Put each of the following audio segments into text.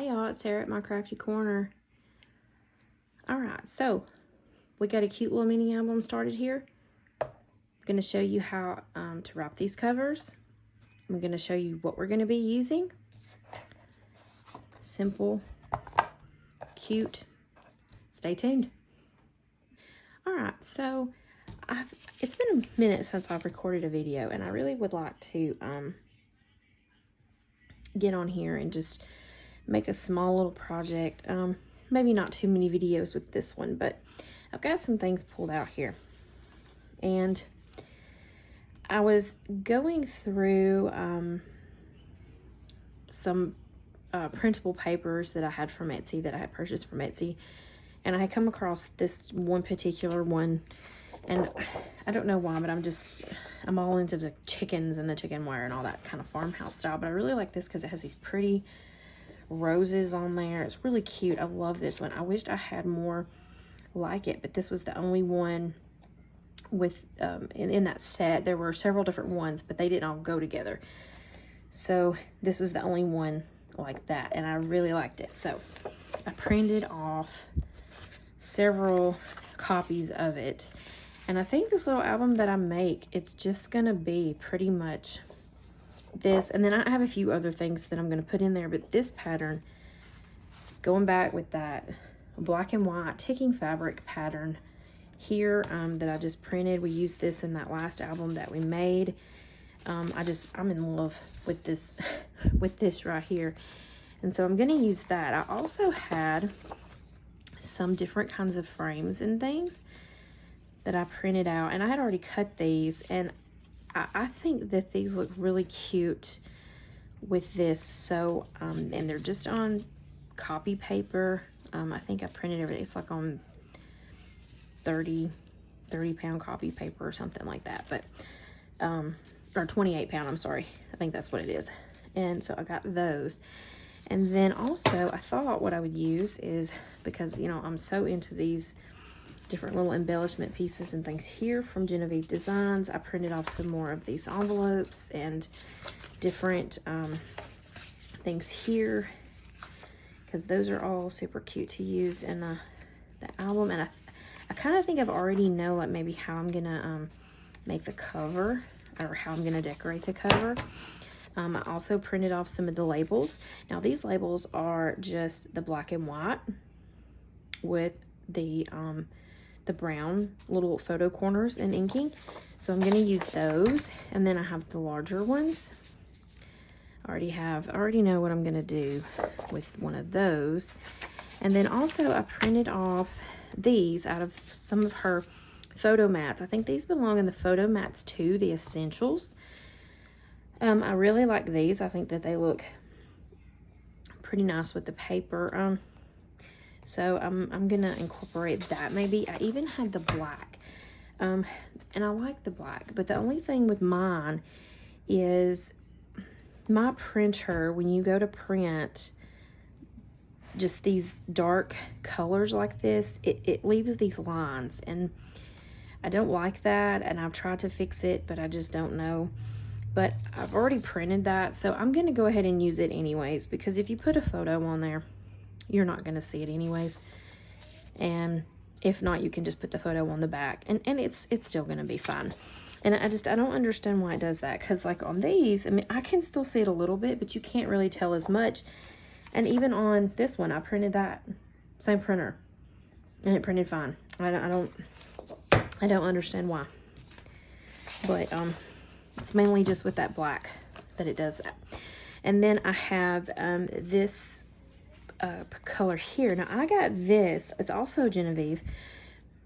Hi y'all, it's Sarah at My Crafty Corner. Alright, so we got a cute little mini album started here. I'm going to show you how to wrap these covers. I'm going to show you what we're going to be using. Simple, cute. Stay tuned. Alright, so it's been a minute since I've recorded a video, and I really would like to get on here and just make a small little project. Maybe not too many videos with this one, but I've got some things pulled out here. And I was going through some printable papers that I had from Etsy, that I had purchased from Etsy, and I had come across this one particular one, and I don't know why, but I'm all into the chickens and the chicken wire and all that kind of farmhouse style, but I really like this because it has these pretty roses on there. It's really cute. I love this one. I wished I had more like it, but this was the only one with in that set. There were several different ones, but they didn't all go together, so this was the only one like that, and I really liked it. So I printed off several copies of it, and I think this little album that I make, it's just gonna be pretty much this, and then I have a few other things that I'm going to put in there, but this pattern, going back with that black and white ticking fabric pattern here that I just printed. We used this in that last album that we made. I'm in love with this with this right here, and so I'm going to use that. I also had some different kinds of frames and things that I printed out, and I had already cut these, and I think that these look really cute with this. So, and they're just on copy paper. I think I printed everything. It's like on 30 pound copy paper or something like that. But, or 28 pound, I'm sorry. I think that's what it is. And so I got those. And then also I thought what I would use is, because, you know, I'm so into these different little embellishment pieces and things here from Genevieve Designs. I printed off some more of these envelopes and different things here, because those are all super cute to use in the album. And I kind of think I've already know, like, maybe how I'm gonna make the cover, or how I'm gonna decorate the cover. I also printed off some of the labels. Now these labels are just the black and white with the brown little photo corners and inking. So I'm going to use those. And then I have the larger ones. I already know what I'm going to do with one of those. And then also I printed off these out of some of her photo mats. I think these belong in the photo mats too, the essentials. I really like these. I think that they look pretty nice with the paper. So I'm gonna incorporate that. Maybe I even had the black, and I like the black, but the only thing with mine is my printer, when you go to print just these dark colors like this, it leaves these lines, and I don't like that, and I've tried to fix it, but I just don't know. But I've already printed that, so I'm gonna go ahead and use it anyways, because if you put a photo on there, you're not going to see it anyways. And if not, you can just put the photo on the back, and it's still going to be fine. And I don't understand why it does that, because like on these, I mean, I can still see it a little bit, but you can't really tell as much. And even on this one, I printed that same printer, and it printed fine. I don't understand why, but it's mainly just with that black that it does that. And then I have this color here. Now I got this, it's also Genevieve,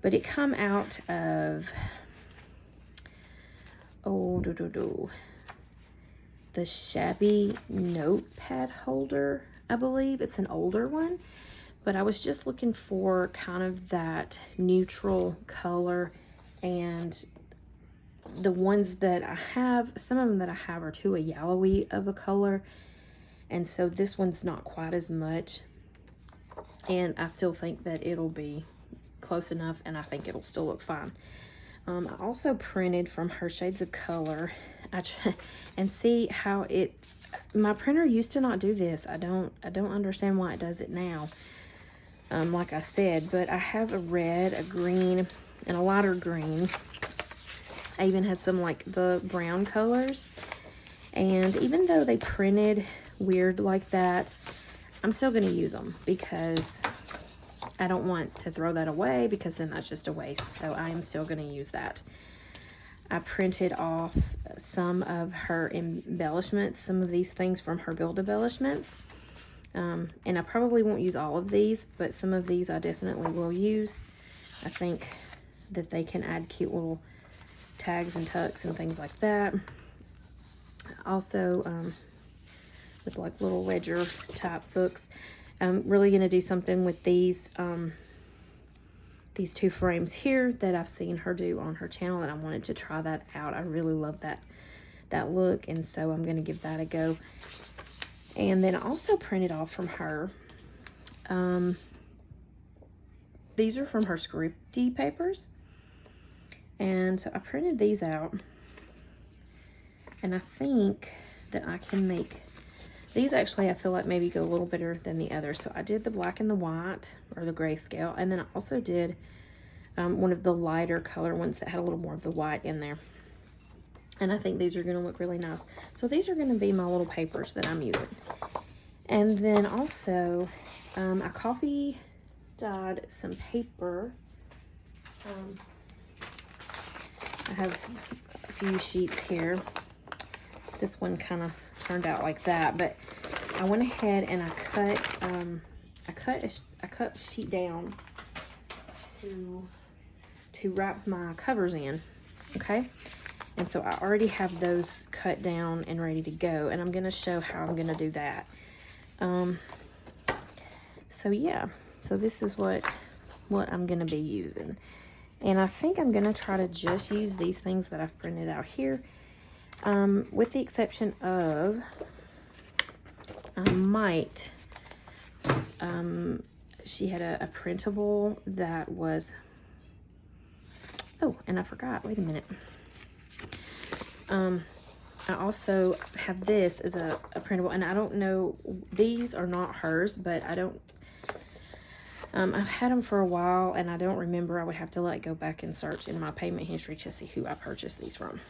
but it come out of the Shabby notepad holder, I believe. It's an older one, but I was just looking for kind of that neutral color, and the ones that I have, some of them that I have are too a yellowy of a color, and so this one's not quite as much, and I still think that it'll be close enough, and I think it'll still look fine. I also printed from her Shades of Color, and see how it my printer used to not do this. I don't understand why it does it now. Like I said, but I have a red, a green, and a lighter green. I even had some like the brown colors. And even though they printed weird like that, I'm still going to use them because I don't want to throw that away, because then that's just a waste. So I am still going to use that. I printed off some of her embellishments, some of these things from her Build Embellishments. And I probably won't use all of these, but some of these I definitely will use. I think that they can add cute little tags and tucks and things like that. Also, with like little ledger type books. I'm really going to do something with these two frames here that I've seen her do on her channel, and I wanted to try that out. I really love that look, and so I'm going to give that a go. And then I also printed off from her, these are from her Scripty papers, and so I printed these out, and I think that I can make these. Actually, I feel like maybe go a little better than the others. So I did the black and the white, or the grayscale, and then I also did one of the lighter color ones that had a little more of the white in there. And I think these are going to look really nice. So these are going to be my little papers that I'm using. And then also, I coffee dyed some paper. I have a few sheets here. This one kind of turned out like that, but I went ahead and I cut a sheet down to wrap my covers in. Okay. And so I already have those cut down and ready to go, and I'm going to show how I'm going to do that. So yeah, so this is what I'm going to be using. And I think I'm going to try to just use these things that I've printed out here, with the exception of, I might, she had a printable that was, oh, and I forgot, wait a minute. I also have this as a printable, and I don't know, these are not hers, but I don't, I've had them for a while, and I don't remember. I would have to like go back and search in my payment history to see who I purchased these from.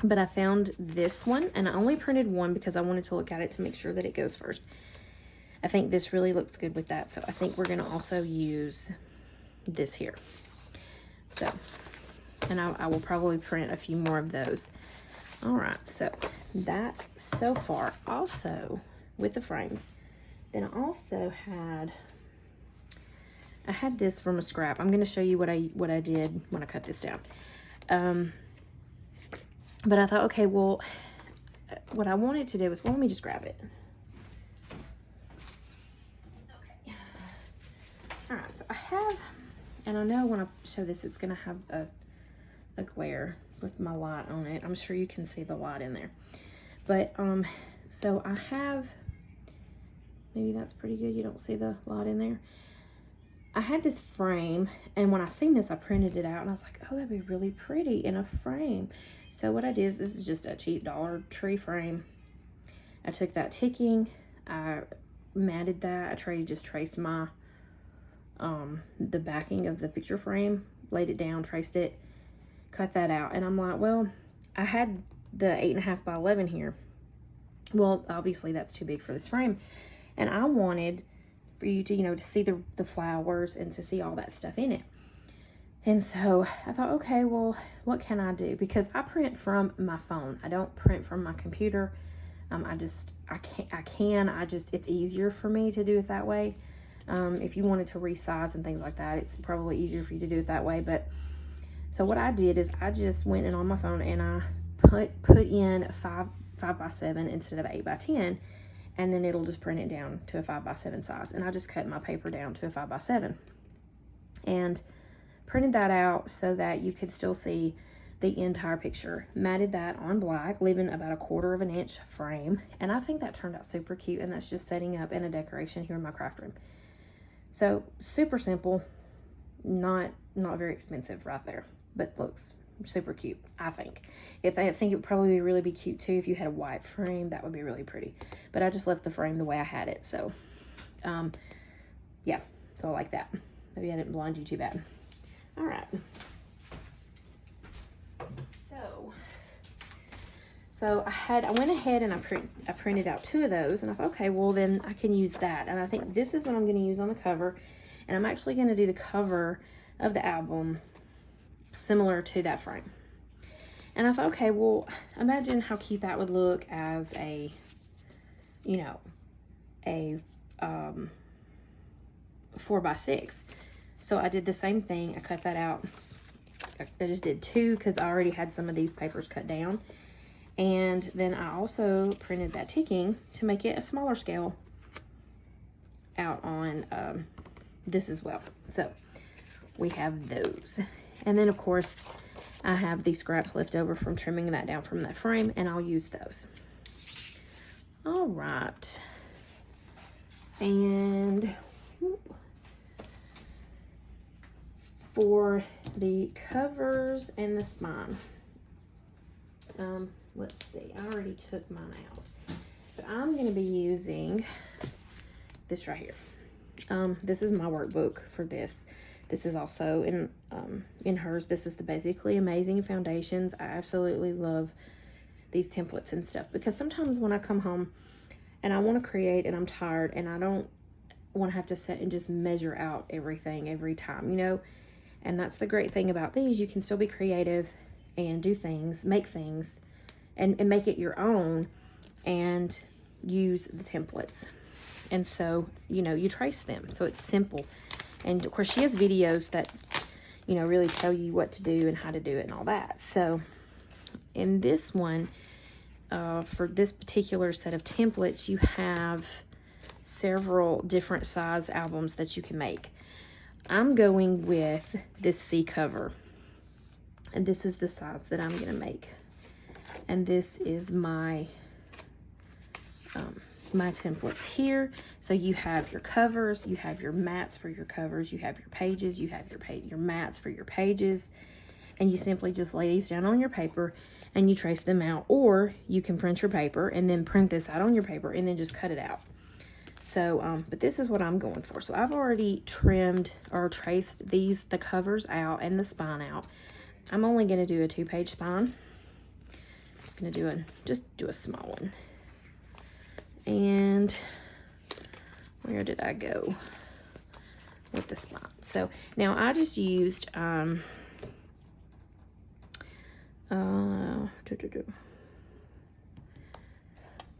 But I found this one, and I only printed one because I wanted to look at it to make sure that it goes first. I think this really looks good with that, so I think we're going to also use this here. So, and I will probably print a few more of those. All right, so that so far. Also, with the frames, then I also had, I had this from a scrap. I'm going to show you what I did when I cut this down. But I thought, okay, well, what I wanted to do is, well, let me just grab it. Okay. All right, so I have, and I know when I show this, it's going to have a glare with my light on it. I'm sure you can see the light in there. But, so I have, maybe that's pretty good. You don't see the light in there. I had this frame, and when I seen this, I printed it out, and I was like, oh, that'd be really pretty in a frame. So what I did is, this is just a cheap Dollar Tree frame. I took that ticking, I matted that, I just traced my, the backing of the picture frame, laid it down, traced it, cut that out. And I'm like, well, I had the 8.5 by 11 here. Well, obviously that's too big for this frame. And I wanted for you to, you know, to see the flowers and to see all that stuff in it. And so I thought, okay, well, what can I do? Because I print from my phone. I don't print from my computer. It's easier for me to do it that way. If you wanted to resize and things like that, it's probably easier for you to do it that way. But so what I did is I just went in on my phone and I put in 5 by 7 instead of 8 by 10. And then it'll just print it down to a 5 by 7 size. And I just cut my paper down to a 5 by 7. And printed that out so that you could still see the entire picture. Matted that on black, leaving about a 1/4 inch frame. And I think that turned out super cute. And that's just setting up in a decoration here in my craft room. So super simple, not very expensive right there, but looks super cute, I think. I think it would probably really be cute too if you had a white frame. That would be really pretty. But I just left the frame the way I had it. So, yeah. So I like that. Maybe I didn't blind you too bad. All right. So I went ahead and I printed out 2 of those, and I thought, okay, well then I can use that. And I think this is what I'm going to use on the cover, and I'm actually going to do the cover of the album similar to that frame. And I thought, okay, well, imagine how cute that would look as a, you know, a 4x6. So I did the same thing. I cut that out. I just did 2 because I already had some of these papers cut down. And then I also printed that ticking to make it a smaller scale out on this as well. So we have those. And then of course I have these scraps left over from trimming that down from that frame, and I'll use those. All right. And for the covers and the spine, let's see, I already took mine out, but I'm going to be using this right here. This is my workbook for this. This is also in hers. This is the Basically Amazing Foundations. I absolutely love these templates and stuff, because sometimes when I come home and I want to create and I'm tired and I don't want to have to sit and just measure out everything every time, you know. And that's the great thing about these. You can still be creative and do things, make things, and make it your own, and use the templates. And so, you know, you trace them. So it's simple. And of course she has videos that, you know, really tell you what to do and how to do it and all that. So in this one, for this particular set of templates, you have several different size albums that you can make. I'm going with this C cover, and this is the size that I'm going to make. And this is my my templates here. So you have your covers, you have your mats for your covers, you have your pages, you have your mats for your pages, and you simply just lay these down on your paper and you trace them out. Or you can print your paper and then print this out on your paper and then just cut it out. So, but this is what I'm going for. So I've already trimmed or traced the covers out and the spine out. I'm only going to do a 2-page spine. Just going to do a small one. And where did I go with the spine? So now I just used to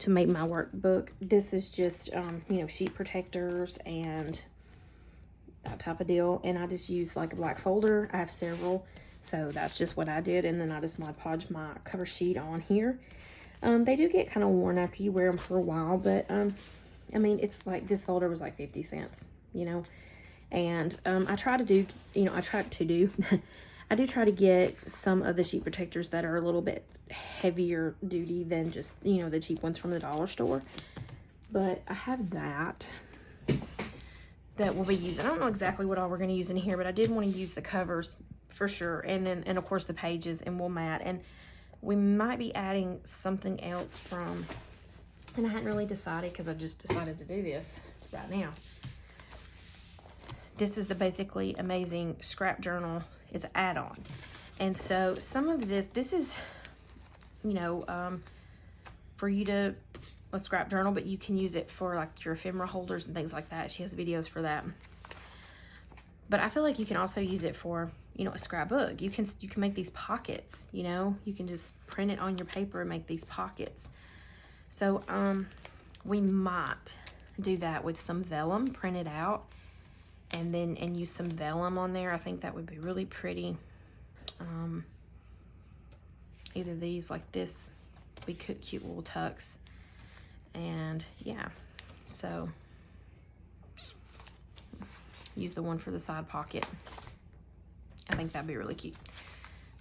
make my workbook. This is just you know, sheet protectors and that type of deal, and I just use like a black folder. I have several, so that's just what I did. And then I just Mod Podge my cover sheet on here. They do get kind of worn after you wear them for a while, but I mean, it's like, this folder was like 50 cents, you know. And I try to do, you know, I do try to get some of the sheet protectors that are a little bit heavier duty than just, you know, the cheap ones from the dollar store. But I have that we'll be using. I don't know exactly what all we're going to use in here, but I did want to use the covers for sure. And then, and of course the pages, and we'll mat. And we might be adding something else from, and I hadn't really decided because I just decided to do this right now. This is the Basically Amazing Scrap Journal. It's an add-on. And so some of this is, you know, for you to, a scrap journal, but you can use it for like your ephemera holders and things like that. She has videos for that. But I feel like you can also use it for, you know, a scrapbook. You can make these pockets, you know. You can just print it on your paper and make these pockets. So we might do that with some vellum, print it out, and use some vellum on there. I think that would be really pretty. Either these like this, we could cute little tucks. And yeah, so use the one for the side pocket. I think that'd be really cute.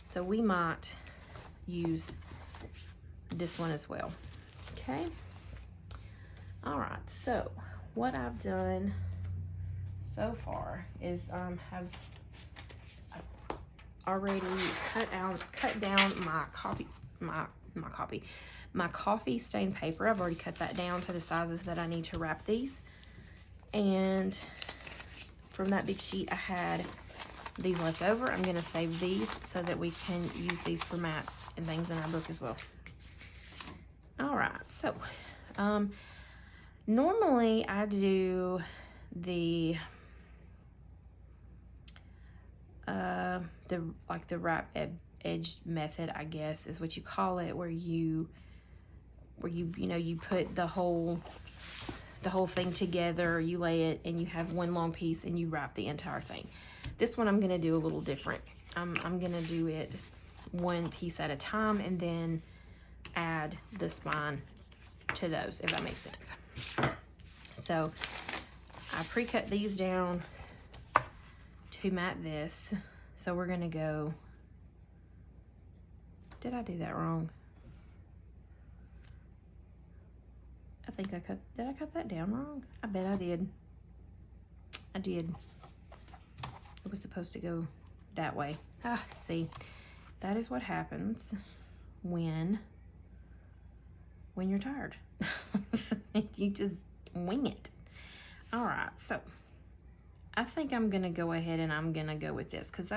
So we might use this one as well. Okay. All right. So what I've done so far is have already cut down my coffee stain paper. I've already cut that down to the sizes that I need to wrap these. And from that big sheet, I had these left over. I'm gonna save these so that we can use these for mats and things in our book as well. All right, so normally I do the wrap edge method, I guess is what you call it, where you put the whole thing together, you lay it, and you have one long piece and you wrap the entire thing. This one I'm gonna do a little different. I'm gonna do it one piece at a time and then add the spine to those, if that makes sense. So I pre-cut these down to mat this. So we're gonna go, did I do that wrong? I think did I cut that down wrong? I bet I did. I did. It was supposed to go that way. See, that is what happens when you're tired. You just wing it. All right, so I think I'm gonna go ahead and I'm gonna go with this because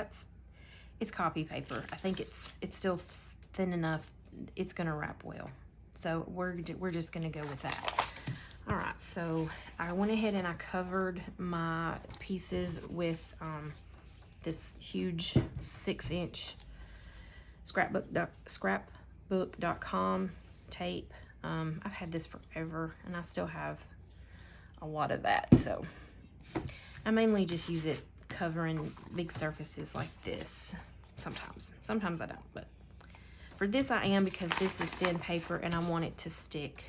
it's copy paper. I think it's still thin enough. It's gonna wrap well. So we're just gonna go with that. All right, so I went ahead and I covered my pieces with this huge 6-inch scrapbook.com tape. I've had this forever and I still have a lot of that. So I mainly just use it covering big surfaces like this sometimes. Sometimes I don't, but for this I am, because this is thin paper and I want it to stick,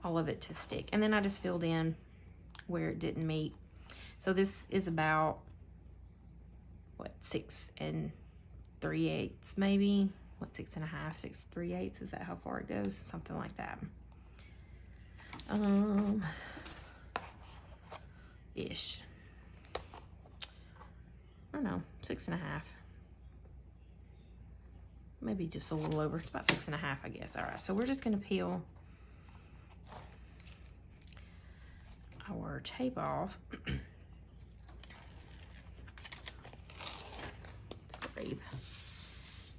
all of it to stick. And then I just filled in where it didn't meet. So this is about, what, 6 3/8 maybe? What, 6 1/2, 6 3/8? Is that how far it goes? Something like that. Ish. I don't know, 6 1/2. Maybe just a little over. It's about 6 1/2, I guess. All right, so we're just gonna peel our tape off. Scrape.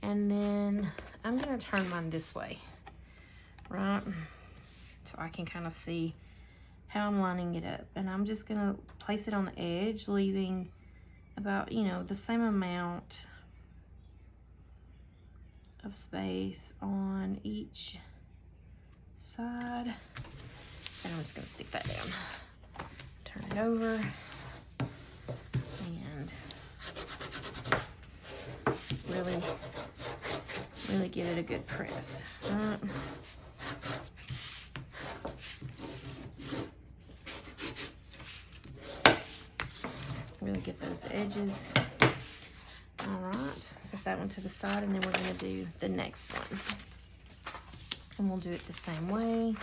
And then I'm gonna turn mine this way, right? So I can kind of see how I'm lining it up. And I'm just gonna place it on the edge, leaving about, the same amount of space on each side. And I'm just gonna stick that down. Turn it over and really give it a good press. Really get those edges. All right, set that one to the side, and then we're gonna do the next one. And we'll do it the same way.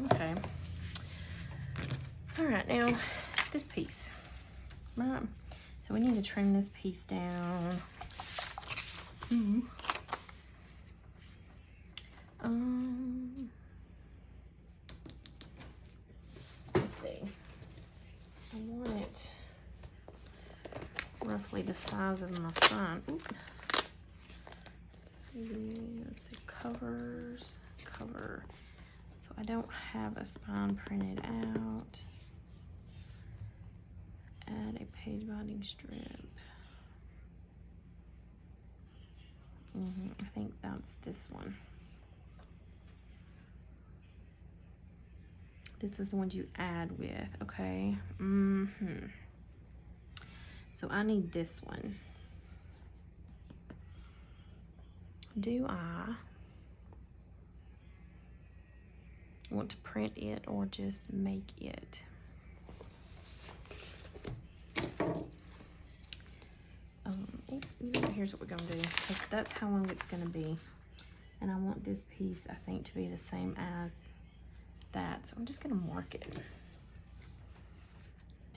Okay. All right, now this piece. Right. So we need to trim this piece down. Let's see. I want it roughly the size of my sign. Oop. Let's see, covers, cover. So I don't have a spine printed out. Add a page binding strip. I think that's this one. This is the ones you add with, okay? So I need this one. Do I want to print it or just make it? Here's what we're gonna do, because that's how long it's gonna be. And I want this piece, I think, to be the same as that. So I'm just gonna mark it.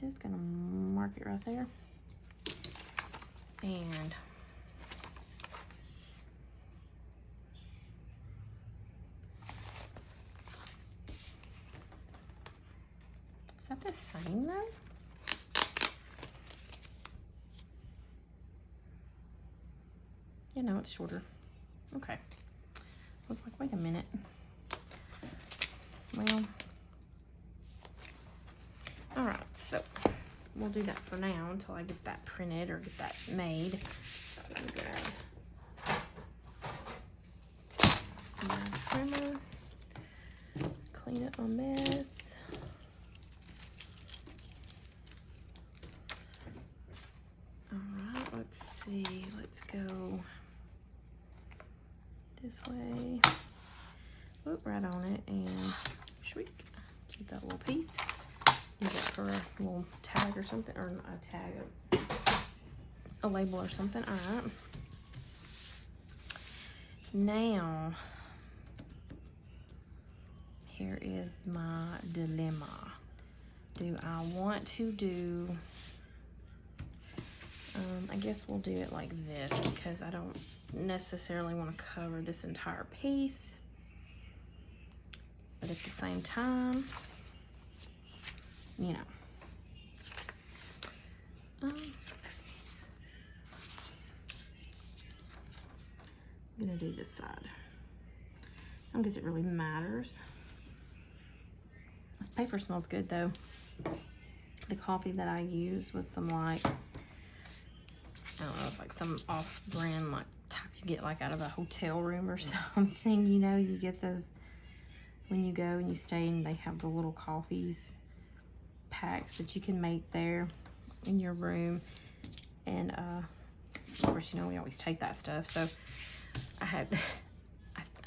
Just gonna mark it right there. And is that the same though? Yeah, no, it's shorter. Okay. I was like, wait a minute. Well, all right, so we'll do that for now until I get that printed or get that made. So I'm gonna grab my trimmer, clean up my mess. All right, let's see, let's go this way. Whoop, right on it, and shriek. Keep that little piece. Use that for a little tag or something, or not a tag, a label or something. All right. Now, here is my dilemma. Do I want to do, I guess we'll do it like this because I don't necessarily want to cover this entire piece. But at the same time, you know. I'm gonna do this side. I don't guess it really matters. This paper smells good though. The coffee that I used was some like, I don't know, it's like some off-brand like type you get like out of a hotel room or something. You know, you get those when you go and you stay and they have the little coffees packs that you can make there in your room. And of course, you know, we always take that stuff. So I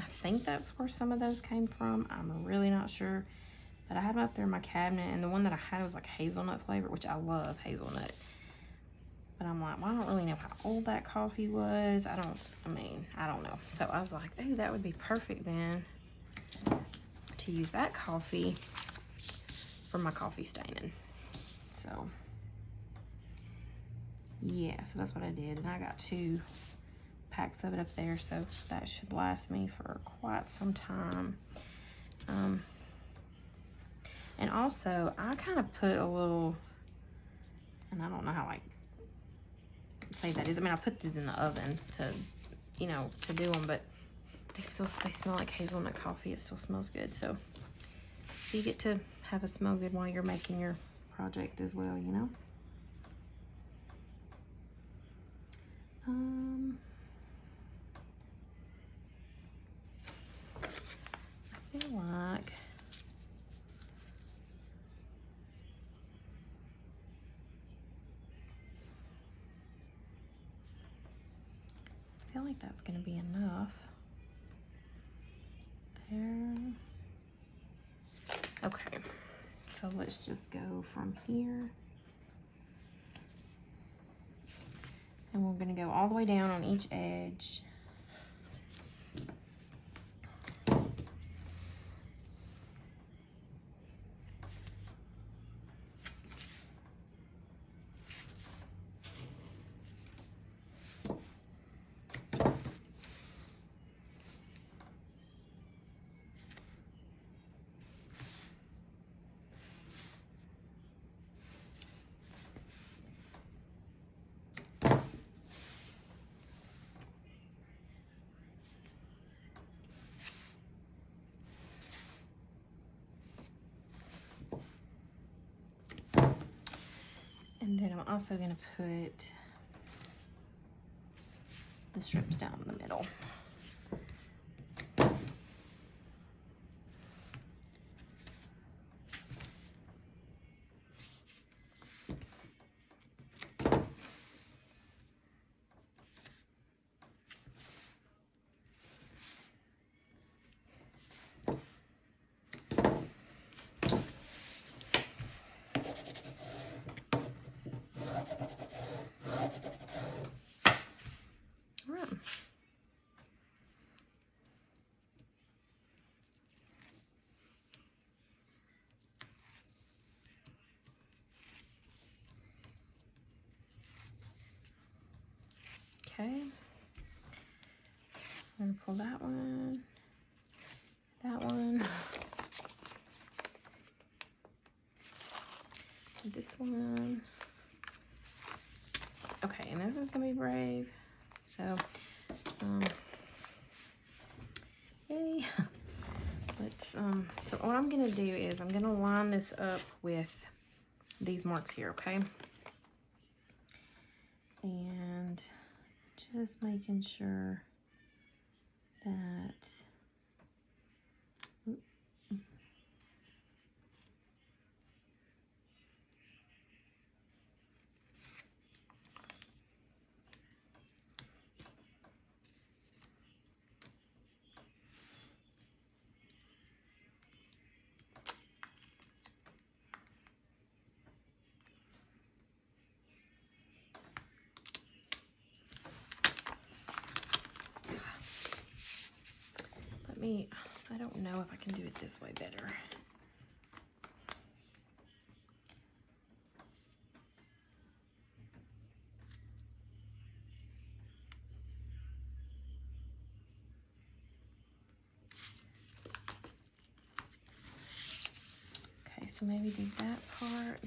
think that's where some of those came from. I'm really not sure. But I had them up there in my cabinet, and the one that I had was like hazelnut flavor, which I love hazelnut. But I'm like, well, I don't really know how old that coffee was. I don't know. So I was like, oh, that would be perfect then to use that coffee for my coffee staining. So yeah, so that's what I did. And I got 2 packs of it up there, so that should last me for quite some time. And also, I kind of put a little, and I don't know how I say that is. I mean, I put these in the oven to, you know, to do them, but they smell like hazelnut coffee. It still smells good. So you get to have a smell good while you're making your project as well, you know? I feel like that's gonna be enough. There. Okay, so let's just go from here. And we're gonna go all the way down on each edge. And then I'm also going to put the strips down the middle. Okay, I'm gonna pull that one, this one. Okay, and this is gonna be Brave. So, yay. Let's, so what I'm gonna do is I'm gonna line this up with these marks here, okay? And just making sure that I don't know if I can do it this way better. Okay, so maybe do that part.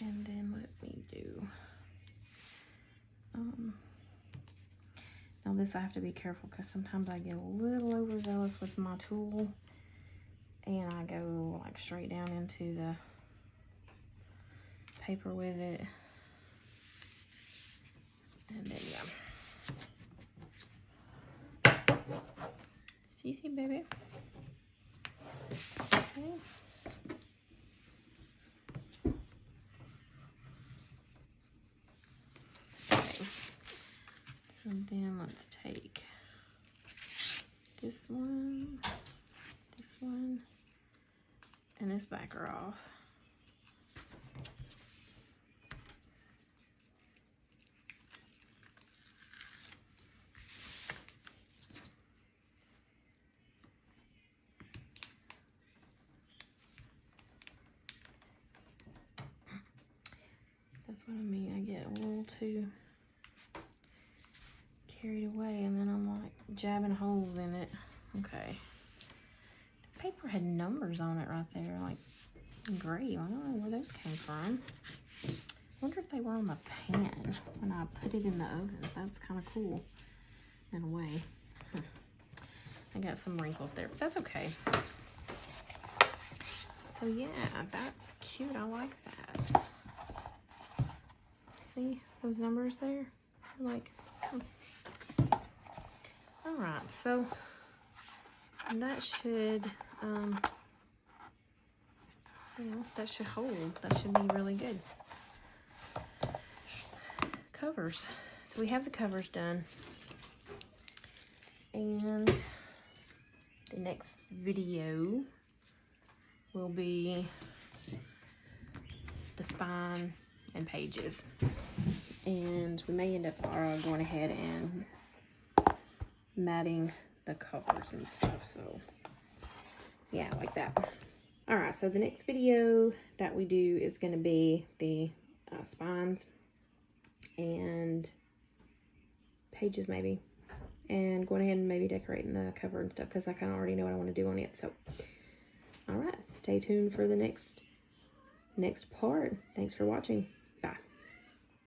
And then let me do, now this I have to be careful because sometimes I get a little overzealous with my tool and I go like straight down into the paper with it. And then, yeah. CC, baby. Okay. So then let's take this one, and this backer off. That's what I mean. I get a little too carried away and then I'm like jabbing holes in it. Okay. The paper had numbers on it right there, like gray. I don't know where those came from. I wonder if they were on the pan when I put it in the oven. That's kind of cool in a way. I got some wrinkles there, but that's okay. So yeah, that's cute. I like that. See those numbers there? Like, all right, so that should, that should hold. That should be really good. Covers. So we have the covers done. And the next video will be the spine and pages. And we may end up going ahead and matting the covers and stuff. So yeah, like that. All right, so the next video that we do is going to be the spines and pages maybe, and going ahead and maybe decorating the cover and stuff because I kind of already know what I want to do on it. So all right, stay tuned for the next part. Thanks for watching.